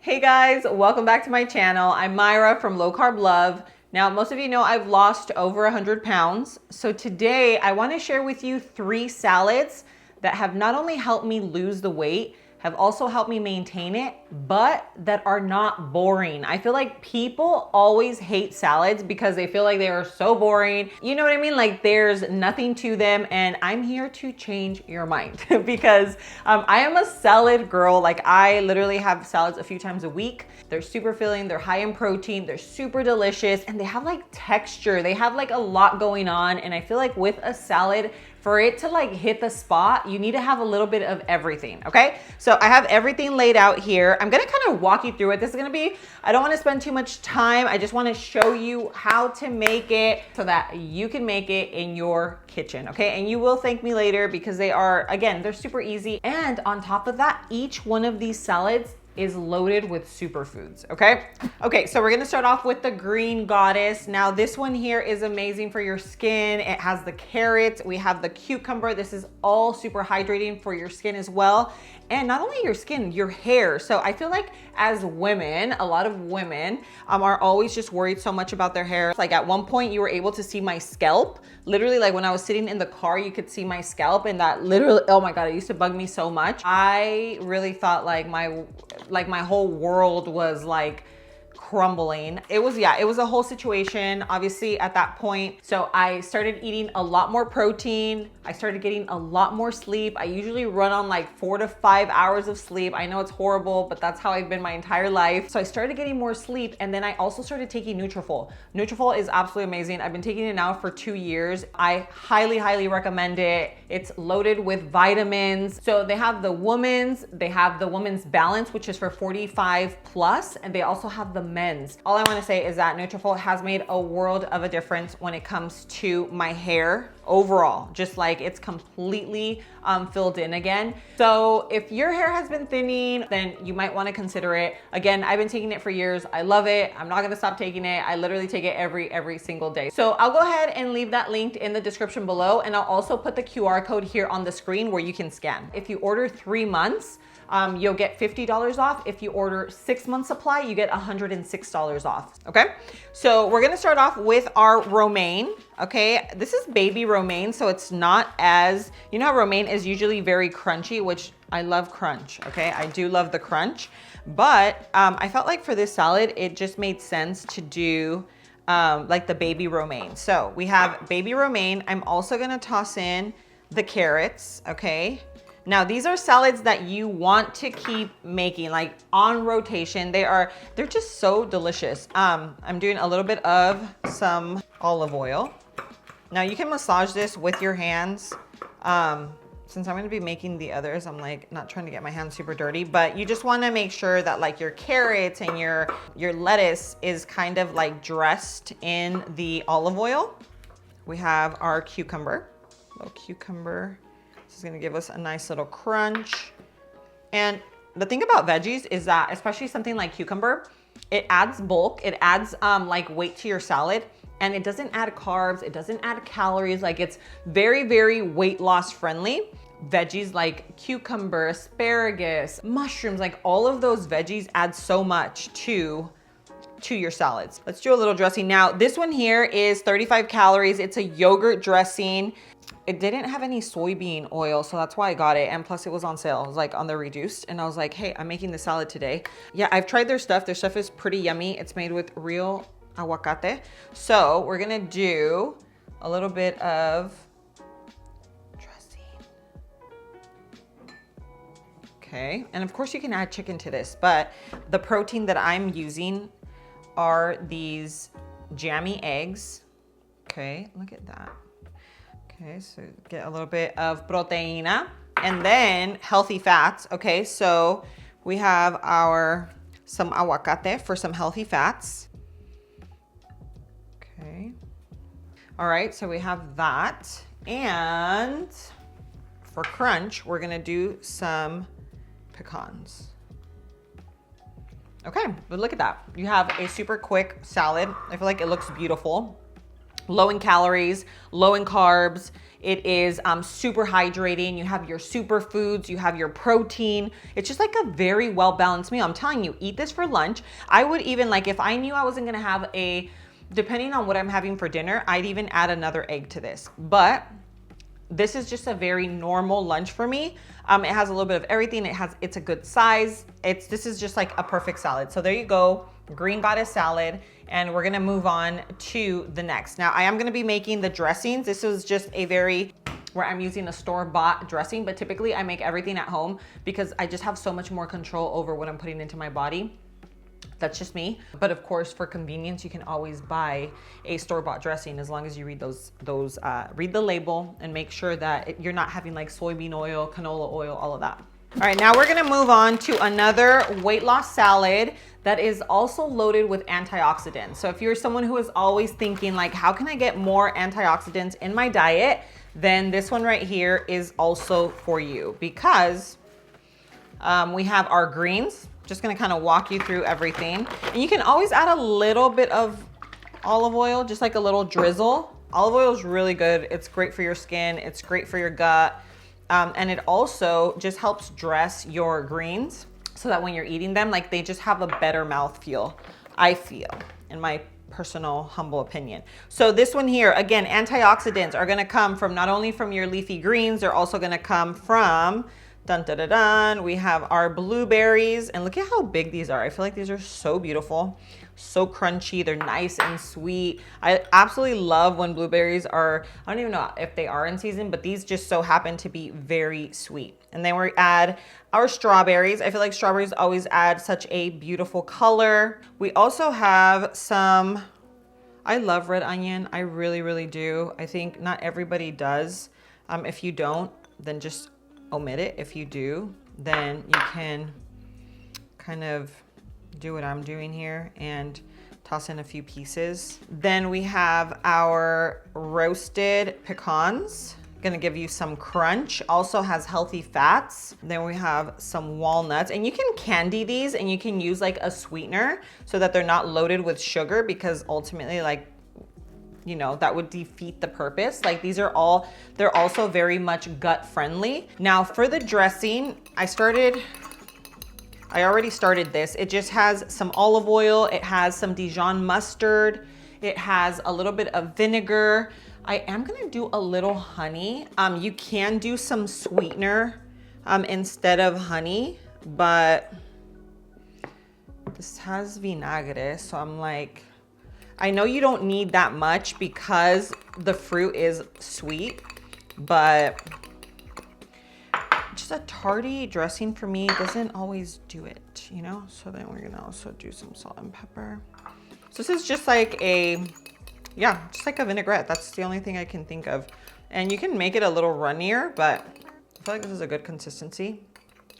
Hey guys, welcome back to my channel. I'm Myra from Low Carb Love. Now, most of you know I've lost over 100 pounds. So today I want to share with you 3 salads that have not only helped me lose the weight, have also helped me maintain it, but that are not boring. I feel like people always hate salads because they feel like they are so boring. You know what I mean? Like there's nothing to them, and I'm here to change your mind because I am a salad girl. Like I literally have salads a few times a week. They're super filling, they're high in protein, they're super delicious, and they have like texture. They have like a lot going on, and I feel like with a salad, for it to like hit the spot, you need to have a little bit of everything, okay? So I have everything laid out here. I'm gonna kind of walk you through it. This is gonna be, I don't wanna spend too much time. I just wanna show you how to make it so that you can make it in your kitchen, okay? And you will thank me later because they are, again, they're super easy. And on top of that, each one of these salads is loaded with superfoods, okay? Okay, so we're gonna start off with the green goddess. Now this one here is amazing for your skin. It has the carrots, we have the cucumber. This is all super hydrating for your skin as well. And not only your skin, your hair. So I feel like as women, a lot of women are always just worried so much about their hair. Like at one point you were able to see my scalp. Literally, like when I was sitting in the car, you could see my scalp, and that literally, oh my God, it used to bug me so much. I really thought like my whole world was like crumbling. It was a whole situation, obviously, at that point. So I started eating a lot more protein. I started getting a lot more sleep. I usually run on like 4 to 5 hours of sleep. I know it's horrible, but that's how I've been my entire life. So I started getting more sleep, and then I also started taking Nutrafol. Nutrafol is absolutely amazing. I've been taking it now for 2 years. I highly, highly recommend it. It's loaded with vitamins. So they have the women's balance, which is for 45 plus, and they also have the men's. All I want to say is that Nutrafol has made a world of a difference when it comes to my hair overall. Just like it's completely filled in again. So if your hair has been thinning, then you might want to consider it. Again, I've been taking it for years. I love it. I'm not going to stop taking it. I literally take it every single day. So I'll go ahead and leave that linked in the description below, and I'll also put the QR code here on the screen where you can scan. If you order 3 months, you'll get $50 off. If you order 6 months supply, you get $106 off, okay? So we're gonna start off with our romaine, okay? This is baby romaine, so it's not as, you know how romaine is usually very crunchy, which I love crunch, okay? I do love the crunch, but I felt like for this salad, it just made sense to do like the baby romaine. So we have baby romaine. I'm also gonna toss in the carrots, okay? Now these are salads that you want to keep making like on rotation. They're just so delicious. I'm doing a little bit of some olive oil. Now you can massage this with your hands. Since I'm gonna be making the others, I'm like not trying to get my hands super dirty, but you just wanna make sure that like your carrots and your lettuce is kind of like dressed in the olive oil. We have our cucumber, little cucumber. This is gonna give us a nice little crunch. And the thing about veggies is that, especially something like cucumber, it adds bulk, it adds like weight to your salad, and it doesn't add carbs, it doesn't add calories. Like it's very, very weight loss friendly. Veggies like cucumber, asparagus, mushrooms, like all of those veggies add so much to your salads. Let's do a little dressing. Now, this one here is 35 calories. It's a yogurt dressing. It didn't have any soybean oil, so that's why I got it. And plus it was on sale. It was like on the reduced. And I was like, hey, I'm making the salad today. Yeah, I've tried their stuff. Their stuff is pretty yummy. It's made with real aguacate. So we're gonna do a little bit of dressing. Okay, and of course you can add chicken to this, but the protein that I'm using are these jammy eggs. Okay, look at that. Okay, so get a little bit of proteína and then healthy fats. Okay, so we have some aguacate for some healthy fats. Okay. All right, so we have that. And for crunch, we're gonna do some pecans. Okay, but look at that. You have a super quick salad. I feel like it looks beautiful. Low in calories, low in carbs. It is super hydrating. You have your superfoods, you have your protein. It's just like a very well balanced meal. I'm telling you, eat this for lunch. I would even, like, if I knew I wasn't gonna have depending on what I'm having for dinner, I'd even add another egg to this. But this is just a very normal lunch for me. It has a little bit of everything. It's a good size. This is just like a perfect salad. So there you go, green goddess salad. And we're gonna move on to the next. Now I am gonna be making the dressings. This is just where I'm using a store-bought dressing, but typically I make everything at home because I just have so much more control over what I'm putting into my body. That's just me. But of course, for convenience, you can always buy a store-bought dressing as long as you read read the label and make sure that you're not having like soybean oil, canola oil, all of that. All right, now we're gonna move on to another weight loss salad that is also loaded with antioxidants. So if you're someone who is always thinking like, how can I get more antioxidants in my diet? Then this one right here is also for you because we have our greens. Just gonna kind of walk you through everything. And you can always add a little bit of olive oil, just like a little drizzle. Olive oil is really good. It's great for your skin. It's great for your gut. And it also just helps dress your greens so that when you're eating them, like they just have a better mouthfeel, I feel, in my personal humble opinion. So this one here, again, antioxidants are gonna come from not only from your leafy greens, they're also gonna come from dun, dun, dun, dun. We have our blueberries, and look at how big these are. I feel like these are so beautiful, so crunchy. They're nice and sweet. I absolutely love when blueberries are, I don't even know if they are in season, but these just so happen to be very sweet. And then we add our strawberries. I feel like strawberries always add such a beautiful color. We also have I love red onion. I really, really do. I think not everybody does. If you don't, then just omit it. If you do, then you can kind of do what I'm doing here and toss in a few pieces. Then we have our roasted pecans. Gonna give you some crunch. Also has healthy fats. Then we have some walnuts, and you can candy these and you can use like a sweetener so that they're not loaded with sugar, because ultimately, like, you know, that would defeat the purpose. Like they're also very much gut friendly. Now for the dressing, I already started this. It just has some olive oil. It has some Dijon mustard. It has a little bit of vinegar. I am gonna do a little honey. You can do some sweetener instead of honey, but this has vinagre, so I'm like, I know you don't need that much because the fruit is sweet, but just a tarty dressing for me doesn't always do it, you know? So then we're gonna also do some salt and pepper. So this is just like just like a vinaigrette. That's the only thing I can think of. And you can make it a little runnier, but I feel like this is a good consistency.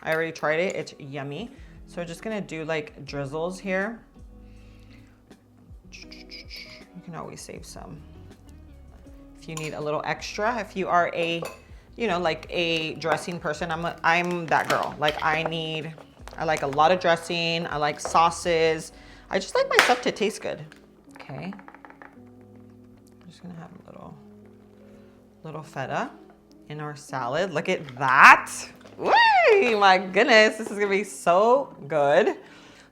I already tried it, it's yummy. So we're just gonna do like drizzles here. You can always save some if you need a little extra. If you are like a dressing person, I'm that girl. Like I like a lot of dressing. I like sauces. I just like my stuff to taste good. Okay. I'm just gonna have a little feta in our salad. Look at that. Whee, my goodness, this is gonna be so good.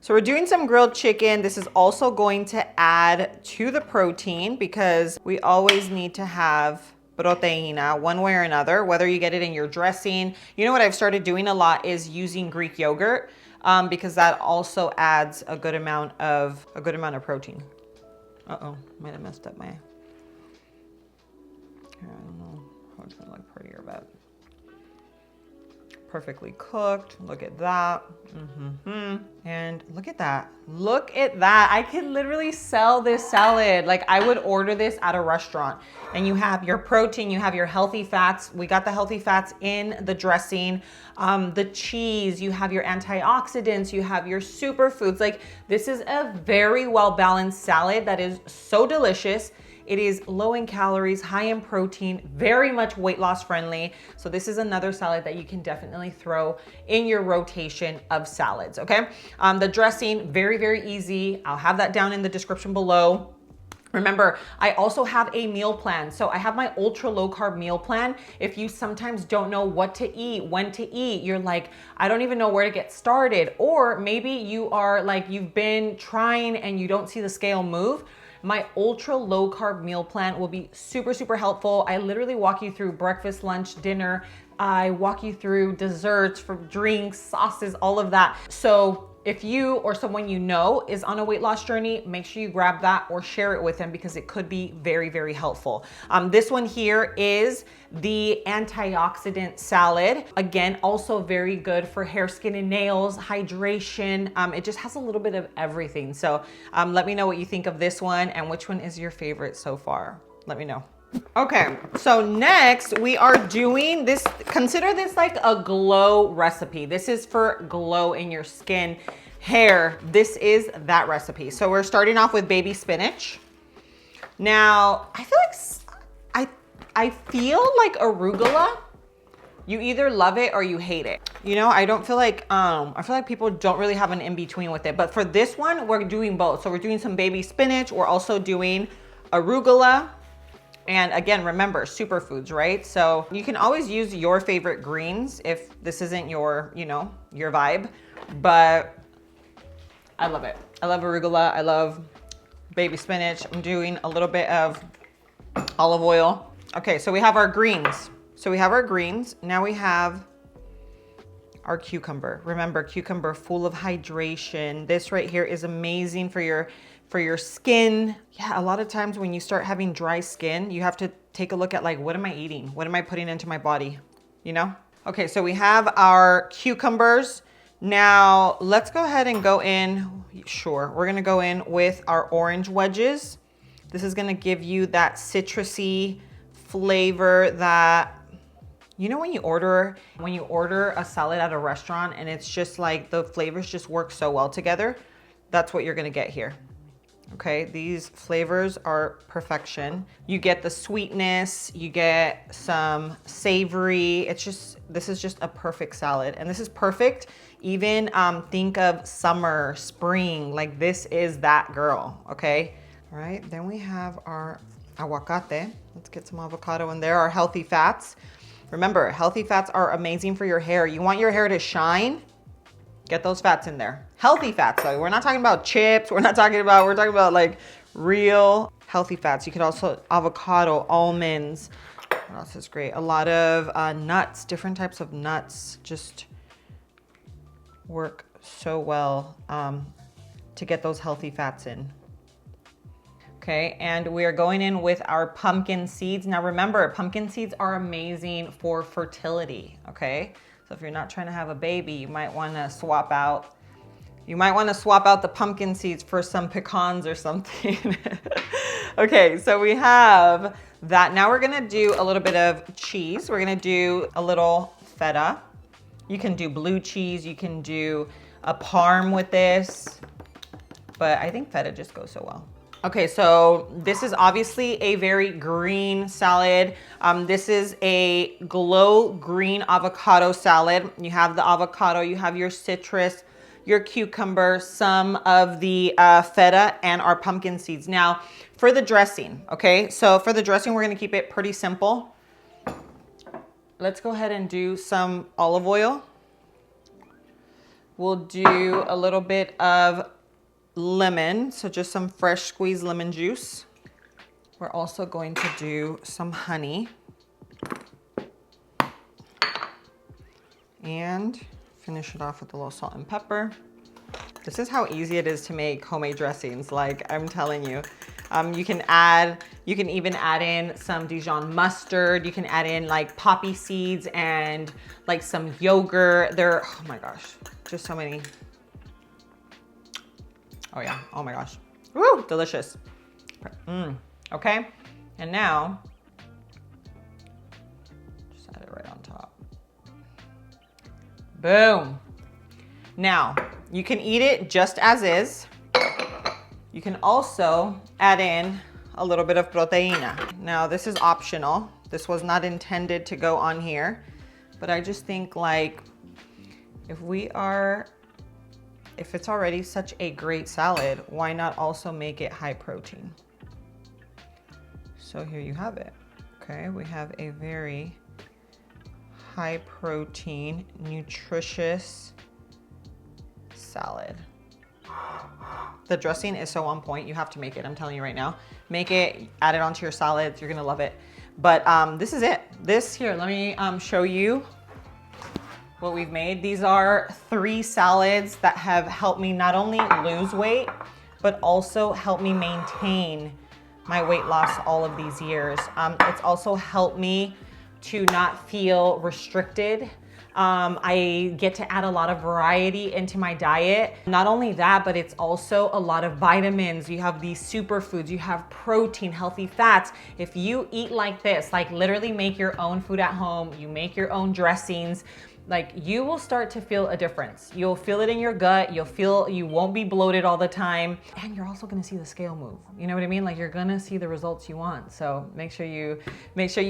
So we're doing some grilled chicken. This is also going to add to the protein because we always need to have proteína one way or another, whether you get it in your dressing. You know what I've started doing a lot is using Greek yogurt because that also adds a good amount of protein. Uh-oh, might have messed up my, I don't know how it's gonna look prettier, but perfectly cooked. Look at that. And look at that. Look at that. I can literally sell this salad. Like I would order this at a restaurant. And you have your protein, you have your healthy fats. We got the healthy fats in the dressing, the cheese, you have your antioxidants, you have your superfoods. Like this is a very well-balanced salad that is so delicious. It is low in calories, high in protein, very much weight loss friendly. So this is another salad that you can definitely throw in your rotation of salads, okay? The dressing, very, very easy. I'll have that down in the description below. Remember, I also have a meal plan. So I have my ultra low carb meal plan. If you sometimes don't know what to eat, when to eat, you're like, I don't even know where to get started. Or maybe you are like, you've been trying and you don't see the scale move. My ultra low carb meal plan will be super, super helpful. I literally walk you through breakfast, lunch, dinner. I walk you through desserts, for drinks, sauces, all of that. So if you or someone you know is on a weight loss journey, make sure you grab that or share it with them because it could be very, very helpful. This one here is the antioxidant salad. Again, also very good for hair, skin, and nails, hydration. It just has a little bit of everything. So let me know what you think of this one and which one is your favorite so far. Let me know. Okay, so next we are doing this, consider this like a glow recipe. This is for glow in your skin, hair. This is that recipe. So we're starting off with baby spinach. Now, I feel like arugula, you either love it or you hate it. You know, I don't feel like, I feel like people don't really have an in-between with it. But for this one, we're doing both. So we're doing some baby spinach. We're also doing arugula. And again, remember, superfoods, right? So you can always use your favorite greens if this isn't your, you know, your vibe, but I love it. I love arugula. I love baby spinach. I'm doing a little bit of olive oil. Okay, so we have our greens. Now we have our cucumber. Remember, cucumber full of hydration. This right here is amazing for your skin. Yeah, a lot of times when you start having dry skin, you have to take a look at like, what am I eating? What am I putting into my body? You know? Okay, so we have our cucumbers. Now let's go ahead and go in. Sure, we're gonna go in with our orange wedges. This is gonna give you that citrusy flavor that, you know, when you order a salad at a restaurant and it's just like the flavors just work so well together, that's what you're gonna get here. Okay, these flavors are perfection. You get the sweetness, you get some savory. This is just a perfect salad. And this is perfect, even think of summer, spring, like this is that girl, okay? All right, then we have our aguacate. Let's get some avocado in there, our healthy fats. Remember, healthy fats are amazing for your hair. You want your hair to shine? Get those fats in there. Healthy fats though. We're not talking about chips. We're talking about like real healthy fats. You could also avocado, almonds. What else is great? A lot of nuts, different types of nuts just work so well to get those healthy fats in. Okay, and we are going in with our pumpkin seeds. Now remember, pumpkin seeds are amazing for fertility, okay? So if you're not trying to have a baby, you might want to swap out the pumpkin seeds for some pecans or something. Okay, so we have that. Now we're gonna do a little bit of cheese. We're gonna do a little feta. You can do blue cheese, you can do a parm with this, but I think feta just goes so well. Okay, so this is obviously a very green salad. This is a glow green avocado salad. You have the avocado, you have your citrus, your cucumber, some of the feta, and our pumpkin seeds. Now, for the dressing, okay? So for the dressing, we're gonna keep it pretty simple. Let's go ahead and do some olive oil. We'll do a little bit of lemon, so just some fresh squeezed lemon juice. We're also going to do some honey and finish it off with a little salt and pepper. This is how easy it is to make homemade dressings. Like I'm telling you, you can even add in some Dijon mustard. You can add in like poppy seeds and like some yogurt. Oh my gosh, just so many. Oh yeah, oh my gosh. Woo, delicious. Okay, and now, just add it right on top. Boom. Now, you can eat it just as is. You can also add in a little bit of proteína. Now, this is optional. This was not intended to go on here, but I just think like, if it's already such a great salad, why not also make it high protein? So here you have it. Okay, we have a very high protein, nutritious salad. The dressing is so on point. You have to make it. I'm telling you right now. Make it, add it onto your salads. You're gonna love it. But this is it. This here, let me show you what we've made. These are 3 salads that have helped me not only lose weight, but also help me maintain my weight loss all of these years. It's also helped me to not feel restricted. I get to add a lot of variety into my diet. Not only that, but it's also a lot of vitamins. You have these superfoods, you have protein, healthy fats. If you eat like this, like literally make your own food at home, you make your own dressings, like you will start to feel a difference. You'll feel it in your gut. You'll feel, you won't be bloated all the time. And you're also gonna see the scale move. You know what I mean? Like you're gonna see the results you want. So make sure you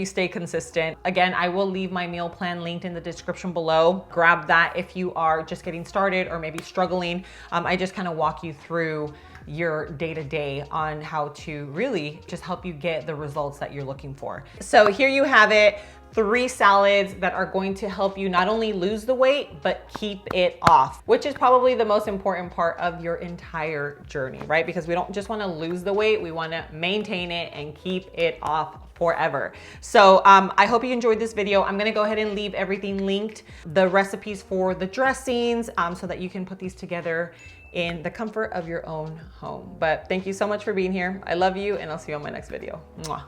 stay consistent. Again, I will leave my meal plan linked in the description below. Grab that if you are just getting started or maybe struggling. I just kind of walk you through your day-to-day on how to really just help you get the results that you're looking for. So here you have it. 3 salads that are going to help you not only lose the weight, but keep it off, which is probably the most important part of your entire journey, right? Because we don't just wanna lose the weight, we wanna maintain it and keep it off forever. So I hope you enjoyed this video. I'm gonna go ahead and leave everything linked, the recipes for the dressings, so that you can put these together in the comfort of your own home. But thank you so much for being here. I love you, and I'll see you on my next video. Mwah.